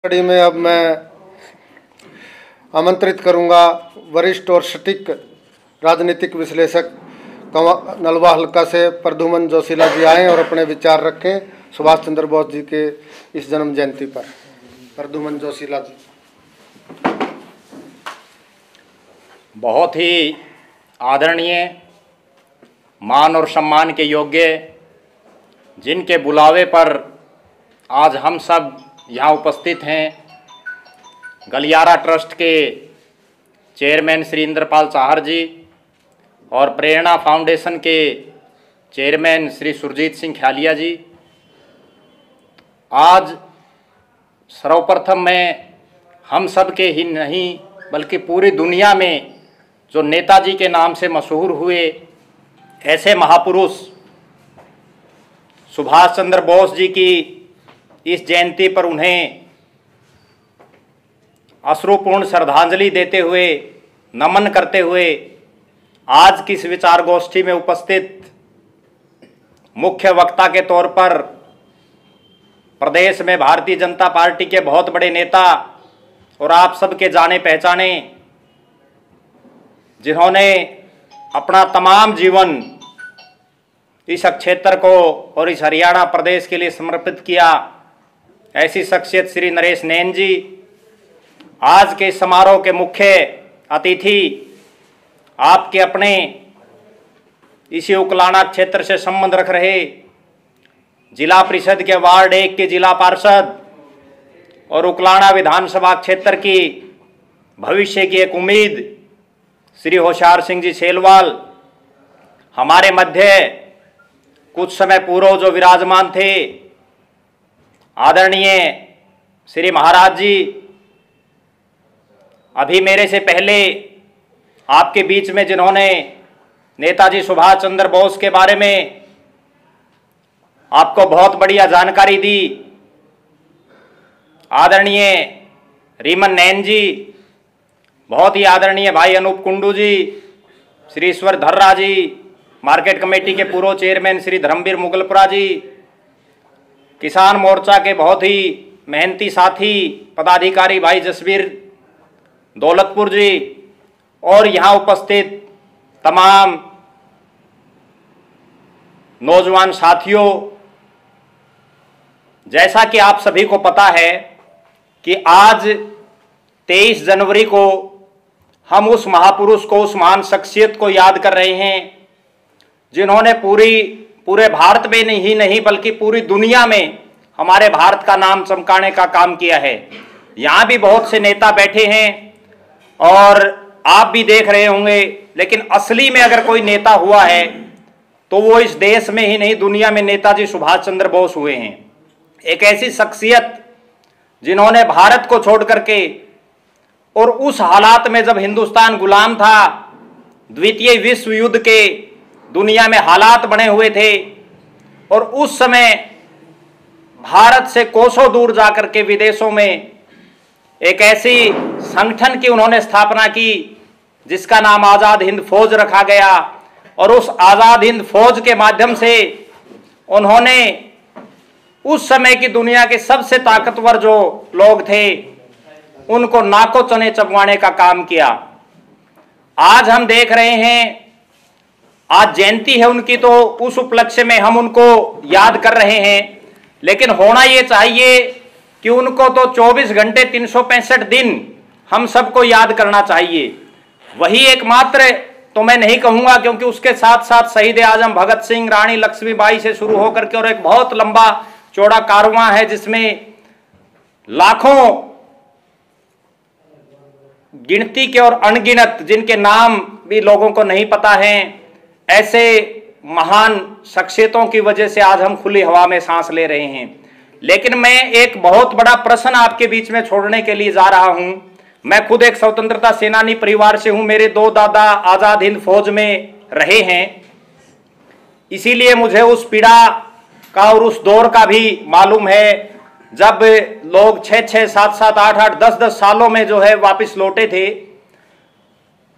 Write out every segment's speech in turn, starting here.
कड़ी में अब मैं आमंत्रित करूंगा वरिष्ठ और सटीक राजनीतिक विश्लेषक नलवा हल्का से प्रद्युमन जोशीला जी आए और अपने विचार रखें सुभाष चंद्र बोस जी के इस जन्म जयंती पर। प्रद्युमन जोशीला जी। बहुत ही आदरणीय, मान और सम्मान के योग्य, जिनके बुलावे पर आज हम सब यहाँ उपस्थित हैं, गलियारा ट्रस्ट के चेयरमैन श्री इंद्रपाल चाहर जी और प्रेरणा फाउंडेशन के चेयरमैन श्री सुरजीत सिंह ख्यालिया जी। आज सर्वप्रथम मैं हम सब के ही नहीं बल्कि पूरी दुनिया में जो नेताजी के नाम से मशहूर हुए ऐसे महापुरुष सुभाष चंद्र बोस जी की इस जयंती पर उन्हें अश्रुपूर्ण श्रद्धांजलि देते हुए, नमन करते हुए आज की इस विचार गोष्ठी में उपस्थित मुख्य वक्ता के तौर पर प्रदेश में भारतीय जनता पार्टी के बहुत बड़े नेता और आप सबके जाने पहचाने, जिन्होंने अपना तमाम जीवन इस क्षेत्र को और इस हरियाणा प्रदेश के लिए समर्पित किया, ऐसी शख्सियत श्री नरेश नैन जी। आज के समारोह के मुख्य अतिथि आपके अपने इसी उकलाना क्षेत्र से संबंध रख रहे जिला परिषद के वार्ड 1 के जिला पार्षद और उकलाना विधानसभा क्षेत्र की भविष्य की एक उम्मीद श्री होशियार सिंह जी सेलवाल, हमारे मध्य कुछ समय पूर्व जो विराजमान थे आदरणीय श्री महाराज जी, अभी मेरे से पहले आपके बीच में जिन्होंने नेताजी सुभाष चंद्र बोस के बारे में आपको बहुत बढ़िया जानकारी दी, आदरणीय रीमन नैन जी, बहुत ही आदरणीय भाई अनूप कुंडू जी, श्री ईश्वर धर्रा जी, मार्केट कमेटी के पूर्व चेयरमैन श्री धर्मवीर मुगलपुरा जी, किसान मोर्चा के बहुत ही मेहनती साथी पदाधिकारी भाई जसवीर दौलतपुर जी और यहाँ उपस्थित तमाम नौजवान साथियों, जैसा कि आप सभी को पता है कि आज 23 जनवरी को हम उस महापुरुष को, उस महान शख्सियत को याद कर रहे हैं जिन्होंने पूरे भारत में नहीं बल्कि पूरी दुनिया में हमारे भारत का नाम चमकाने का काम किया है। यहाँ भी बहुत से नेता बैठे हैं और आप भी देख रहे होंगे, लेकिन असली में अगर कोई नेता हुआ है तो वो इस देश में ही नहीं दुनिया में नेताजी सुभाष चंद्र बोस हुए हैं। एक ऐसी शख्सियत जिन्होंने भारत को छोड़ करके और उस हालात में जब हिंदुस्तान गुलाम था, द्वितीय विश्व युद्ध के दुनिया में हालात बने हुए थे और उस समय भारत से कोसों दूर जाकर के विदेशों में एक ऐसी संगठन की उन्होंने स्थापना की जिसका नाम आज़ाद हिंद फौज रखा गया और उस आज़ाद हिंद फौज के माध्यम से उन्होंने उस समय की दुनिया के सबसे ताकतवर जो लोग थे उनको नाको चने चबवाने का काम किया। आज हम देख रहे हैं, आज जयंती है उनकी, तो उस उपलक्ष्य में हम उनको याद कर रहे हैं, लेकिन होना ये चाहिए कि उनको तो 24 घंटे 365 दिन हम सबको याद करना चाहिए। वही एकमात्र तो मैं नहीं कहूँगा, क्योंकि उसके साथ साथ शहीद आजम भगत सिंह, रानी लक्ष्मीबाई से शुरू होकर के और एक बहुत लंबा चौड़ा कारवां है जिसमें लाखों गिनती के और अनगिनत, जिनके नाम भी लोगों को नहीं पता हैं, ऐसे महान शख्सियतों की वजह से आज हम खुली हवा में सांस ले रहे हैं। लेकिन मैं एक बहुत बड़ा प्रश्न आपके बीच में छोड़ने के लिए जा रहा हूं। मैं खुद एक स्वतंत्रता सेनानी परिवार से हूं, मेरे 2 दादा आज़ाद हिंद फौज में रहे हैं, इसीलिए मुझे उस पीड़ा का और उस दौर का भी मालूम है जब लोग 6-6, 7-7, 8-8, 10-10 सालों में जो है वापस लौटे थे।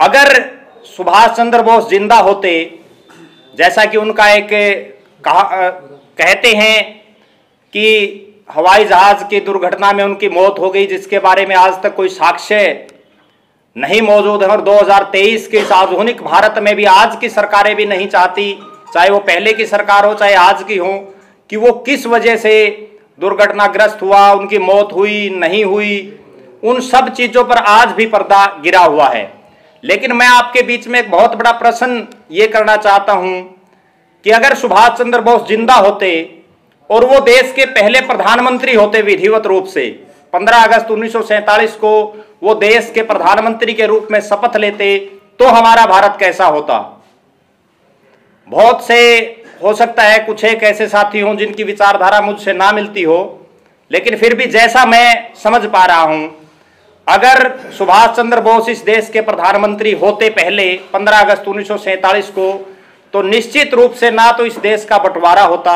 अगर सुभाष चंद्र बोस जिंदा होते, जैसा कि उनका एक कहते हैं कि हवाई जहाज की दुर्घटना में उनकी मौत हो गई, जिसके बारे में आज तक कोई साक्ष्य नहीं मौजूद है। और 2023 के इस आधुनिक भारत में भी आज की सरकारें भी नहीं चाहती, चाहे वो पहले की सरकार हो चाहे आज की हो, कि वो किस वजह से दुर्घटनाग्रस्त हुआ, उनकी मौत हुई नहीं हुई, उन सब चीजों पर आज भी पर्दा गिरा हुआ है। लेकिन मैं आपके बीच में एक बहुत बड़ा प्रश्न ये करना चाहता हूं कि अगर सुभाष चंद्र बोस जिंदा होते और वो देश के पहले प्रधानमंत्री होते विधिवत रूप से, 15 अगस्त 1947 को वो देश के प्रधानमंत्री के रूप में शपथ लेते, तो हमारा भारत कैसा होता। बहुत से हो सकता है कुछ एक ऐसे साथी हों जिनकी विचारधारा मुझसे ना मिलती हो, लेकिन फिर भी जैसा मैं समझ पा रहा हूं, अगर सुभाष चंद्र बोस इस देश के प्रधानमंत्री होते पहले 15 अगस्त 1947 को, तो निश्चित रूप से ना तो इस देश का बंटवारा होता,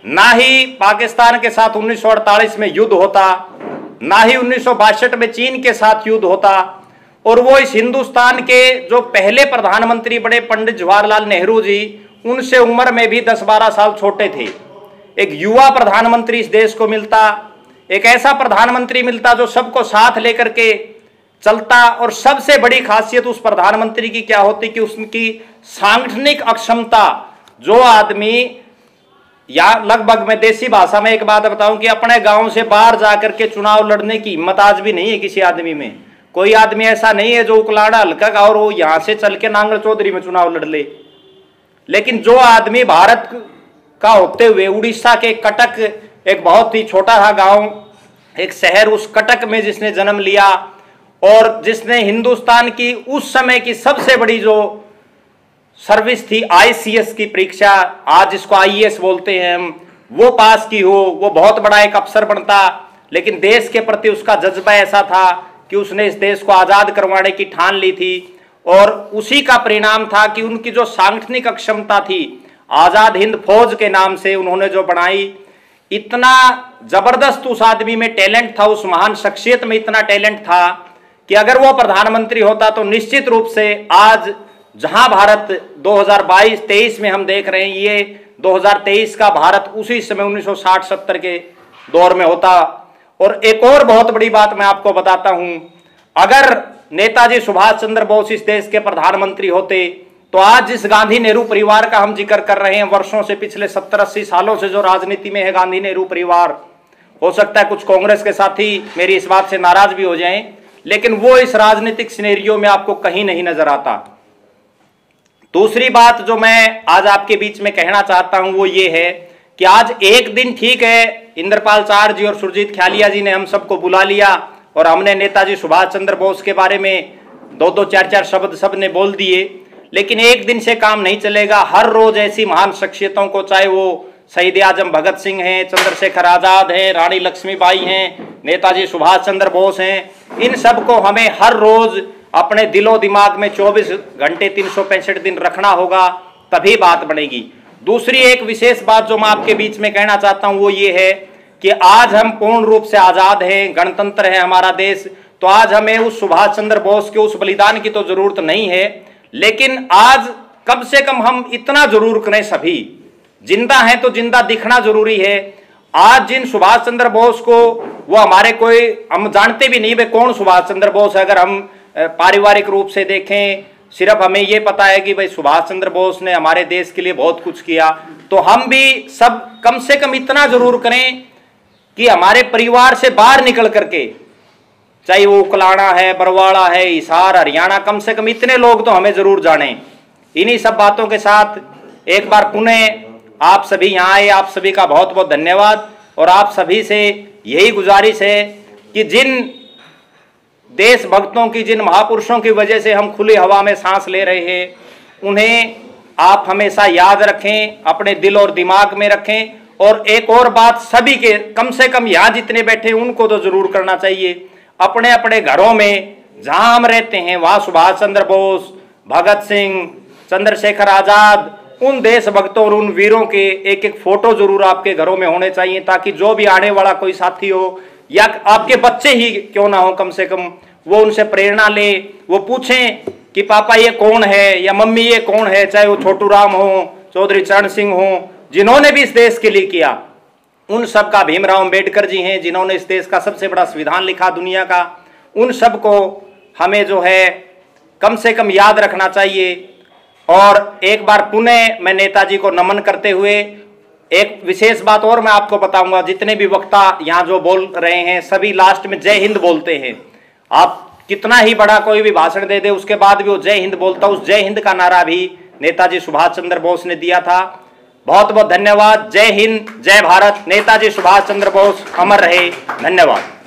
ना ही पाकिस्तान के साथ 1948 में युद्ध होता, ना ही 1962 में चीन के साथ युद्ध होता, और वो इस हिंदुस्तान के जो पहले प्रधानमंत्री बड़े पंडित जवाहरलाल नेहरू जी, उनसे उम्र में भी 10-12 साल छोटे थे। एक युवा प्रधानमंत्री इस देश को मिलता, एक ऐसा प्रधानमंत्री मिलता जो सबको साथ लेकर के चलता। और सबसे बड़ी खासियत उस प्रधानमंत्री की क्या होती कि उसकी सांगठनिक अक्षमता, जो आदमी, या लगभग मैं देसी भाषा में एक बात बताऊं कि अपने गांव से बाहर जाकर के चुनाव लड़ने की हिम्मत आज भी नहीं है किसी आदमी में। कोई आदमी ऐसा नहीं है जो उकलाड़ा हल्का का और वो यहां से चल के नांगल चौधरी में चुनाव लड़ ले। लेकिन जो आदमी भारत का होते हुए उड़ीसा के कटक, एक बहुत ही छोटा सा गांव, एक शहर, उस कटक में जिसने जन्म लिया और जिसने हिंदुस्तान की उस समय की सबसे बड़ी जो सर्विस थी आईसीएस की परीक्षा, आज इसको आईएएस बोलते हैं हम, वो पास की हो, वो बहुत बड़ा एक अफसर बनता। लेकिन देश के प्रति उसका जज्बा ऐसा था कि उसने इस देश को आजाद करवाने की ठान ली थी, और उसी का परिणाम था कि उनकी जो सांगठनिक अक्षमता थी, आजाद हिंद फौज के नाम से उन्होंने जो बनाई, इतना जबरदस्त उस आदमी में टैलेंट था, उस महान शख्सियत में इतना टैलेंट था कि अगर वो प्रधानमंत्री होता तो निश्चित रूप से आज जहां भारत 2022-23 में हम देख रहे हैं, ये 2023 का भारत उसी समय 1960-70 के दौर में होता। और एक और बहुत बड़ी बात मैं आपको बताता हूं, अगर नेताजी सुभाष चंद्र बोस इस देश के प्रधानमंत्री होते तो आज जिस गांधी नेहरू परिवार का हम जिक्र कर रहे हैं, वर्षों से, पिछले 70-80 सालों से जो राजनीति में है गांधी नेहरू परिवार, हो सकता है कुछ कांग्रेस के साथी मेरी इस बात से नाराज भी हो जाएं, लेकिन वो इस राजनीतिक सिनेरियो में आपको कहीं नहीं नजर आता। दूसरी बात जो मैं आज आपके बीच में कहना चाहता हूं वो ये है कि आज एक दिन, ठीक है, इंद्रपाल चार जी और सुरजीत ख्यालिया जी ने हम सबको बुला लिया और हमने नेताजी सुभाष चंद्र बोस के बारे में 2-2, 4-4 शब्द सब ने बोल दिए, लेकिन एक दिन से काम नहीं चलेगा। हर रोज ऐसी महान शख्सियतों को, चाहे वो शहीद आजम भगत सिंह हैं, चंद्रशेखर आजाद हैं, रानी लक्ष्मीबाई हैं, नेताजी सुभाष चंद्र बोस हैं, इन सबको हमें हर रोज अपने दिलो दिमाग में 24 घंटे 365 दिन रखना होगा, तभी बात बनेगी। दूसरी एक विशेष बात जो मैं आपके बीच में कहना चाहता हूं वो ये है कि आज हम पूर्ण रूप से आजाद हैं, गणतंत्र है हमारा देश, तो आज हमें उस सुभाष चंद्र बोस के उस बलिदान की तो जरूरत नहीं है, लेकिन आज कम से कम हम इतना जरूर करें, सभी जिंदा हैं तो जिंदा दिखना जरूरी है। आज जिन सुभाष चंद्र बोस को, वो हमारे कोई, हम जानते भी नहीं वे कौन सुभाष चंद्र बोस है। अगर हम पारिवारिक रूप से देखें, सिर्फ हमें ये पता है कि भाई सुभाष चंद्र बोस ने हमारे देश के लिए बहुत कुछ किया, तो हम भी सब कम से कम इतना जरूर करें कि हमारे परिवार से बाहर निकल करके, चाहे वो उकलाना है, बरवाड़ा है, हिसार, हरियाणा, कम से कम इतने लोग तो हमें जरूर जाने। इन्हीं सब बातों के साथ एक बार पुनः आप सभी यहाँ आए, आप सभी का बहुत बहुत धन्यवाद। और आप सभी से यही गुजारिश है कि जिन देशभक्तों की, जिन महापुरुषों की वजह से हम खुली हवा में सांस ले रहे हैं, उन्हें आप हमेशा याद रखें, अपने दिल और दिमाग में रखें। और एक और बात, सभी के, कम से कम यहाँ जितने बैठे उनको तो जरूर करना चाहिए, अपने अपने घरों में जहां हम रहते हैं वहां सुभाष चंद्र बोस, भगत सिंह, चंद्रशेखर आजाद, उन देशभक्तों और उन वीरों के एक एक फोटो जरूर आपके घरों में होने चाहिए, ताकि जो भी आने वाला कोई साथी हो या आपके बच्चे ही क्यों ना हो, कम से कम वो उनसे प्रेरणा ले, वो पूछें कि पापा ये कौन है या मम्मी ये कौन है, चाहे वो छोटू राम हो, चौधरी चरण सिंह हो, जिन्होंने भी इस देश के लिए किया। उन सब का भीमराव अंबेडकर जी हैं जिन्होंने इस देश का सबसे बड़ा संविधान लिखा दुनिया का, उन सब को हमें जो है कम से कम याद रखना चाहिए। और एक बार पुनः मैं नेताजी को नमन करते हुए एक विशेष बात और मैं आपको बताऊंगा, जितने भी वक्ता यहाँ जो बोल रहे हैं सभी लास्ट में जय हिंद बोलते हैं। आप कितना ही बड़ा कोई भी भाषण दे दे उसके बाद भी वो जय हिंद बोलता, उस जय हिंद का नारा भी नेताजी सुभाष चंद्र बोस ने दिया था। बहुत बहुत धन्यवाद। जय हिंद, जय भारत। नेताजी सुभाष चंद्र बोस अमर रहे। धन्यवाद।